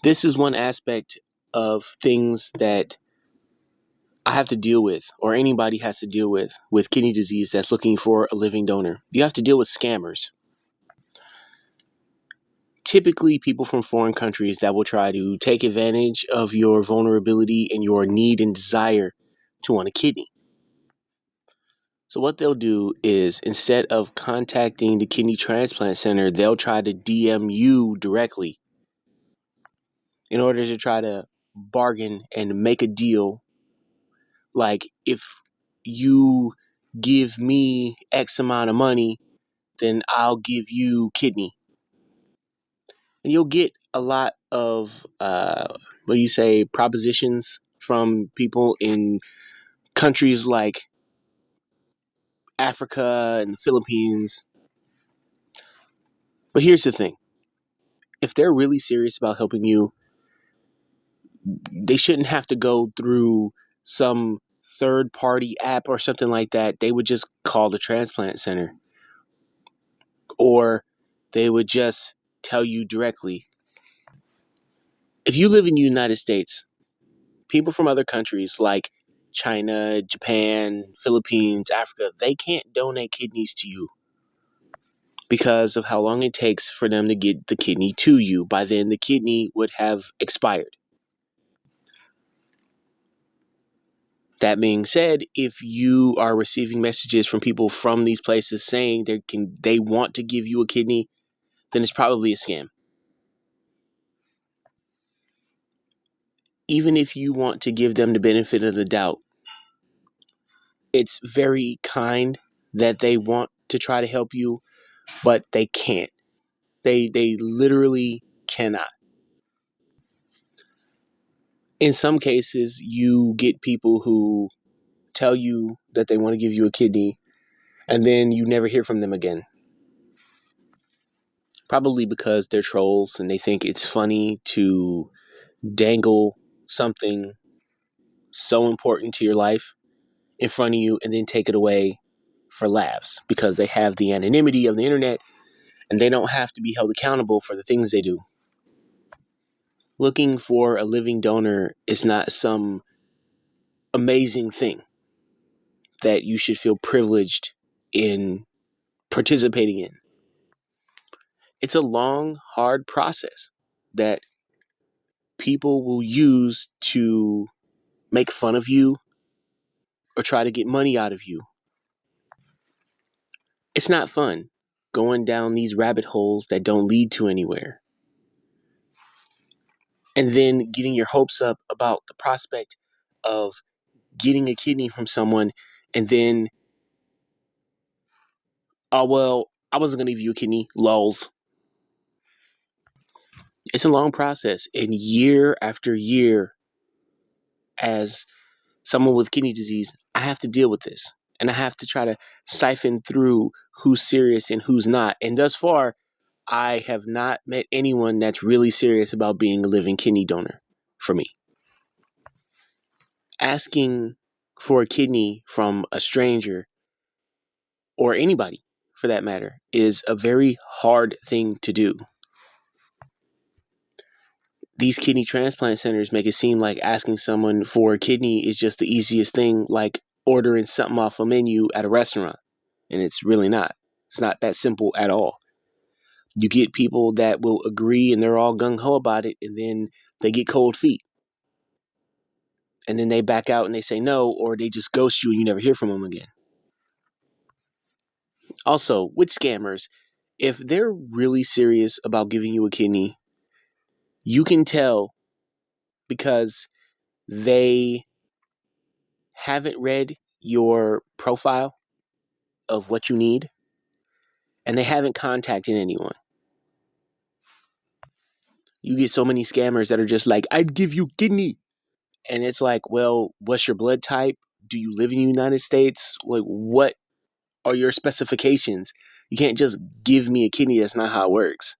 This is one aspect of things that I have to deal with, or anybody has to deal with kidney disease that's looking for a living donor. You have to deal with scammers. Typically, people from foreign countries that will try to take advantage of your vulnerability and your need and desire to want a kidney. So what they'll do is, instead of contacting the kidney transplant center, they'll try to DM you directly in order to try to bargain and make a deal. Like, if you give me X amount of money, then I'll give you kidney. And you'll get a lot of propositions from people in countries like Africa and the Philippines. But here's the thing. If they're really serious about helping you, they shouldn't have to go through some third party app or something like that. They would just call the transplant center, or they would just tell you directly. If you live in the United States, people from other countries like China, Japan, Philippines, Africa, they can't donate kidneys to you because of how long it takes for them to get the kidney to you. By then, the kidney would have expired. That being said, if you are receiving messages from people from these places saying they want to give you a kidney, then it's probably a scam. Even if you want to give them the benefit of the doubt, it's very kind that they want to try to help you, but they can't. They literally cannot. In some cases, you get people who tell you that they want to give you a kidney, and then you never hear from them again. Probably because they're trolls and they think it's funny to dangle something so important to your life in front of you and then take it away for laughs, because they have the anonymity of the internet and they don't have to be held accountable for the things they do. Looking for a living donor is not some amazing thing that you should feel privileged in participating in. It's a long, hard process that people will use to make fun of you or try to get money out of you. It's not fun going down these rabbit holes that don't lead to anywhere, and then getting your hopes up about the prospect of getting a kidney from someone, and then, oh, well, I wasn't going to give you a kidney, lols. It's a long process, and year after year, as someone with kidney disease, I have to deal with this. And I have to try to siphon through who's serious and who's not. And thus far, I have not met anyone that's really serious about being a living kidney donor for me. Asking for a kidney from a stranger, or anybody for that matter, is a very hard thing to do. These kidney transplant centers make it seem like asking someone for a kidney is just the easiest thing, like ordering something off a menu at a restaurant. And it's really not. It's not that simple at all. You get people that will agree and they're all gung-ho about it, and then they get cold feet. And then they back out and they say no, or they just ghost you and you never hear from them again. Also, with scammers, if they're really serious about giving you a kidney, you can tell because they haven't read your profile of what you need, and they haven't contacted anyone. You get so many scammers that are just like, I'd give you kidney. And it's like, well, what's your blood type? Do you live in the United States? Like, what are your specifications? You can't just give me a kidney. That's not how it works.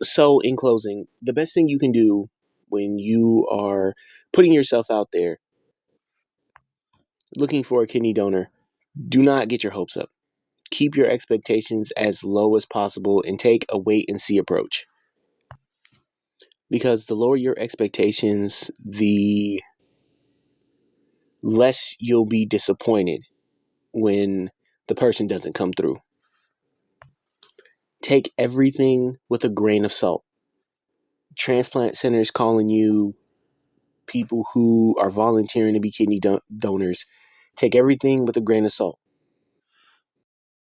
So, in closing, the best thing you can do when you are putting yourself out there looking for a kidney donor, do not get your hopes up. Keep your expectations as low as possible and take a wait and see approach. because the lower your expectations, the less you'll be disappointed when the person doesn't come through. Take everything with a grain of salt. Transplant centers calling you, people who are volunteering to be kidney donors, take everything with a grain of salt.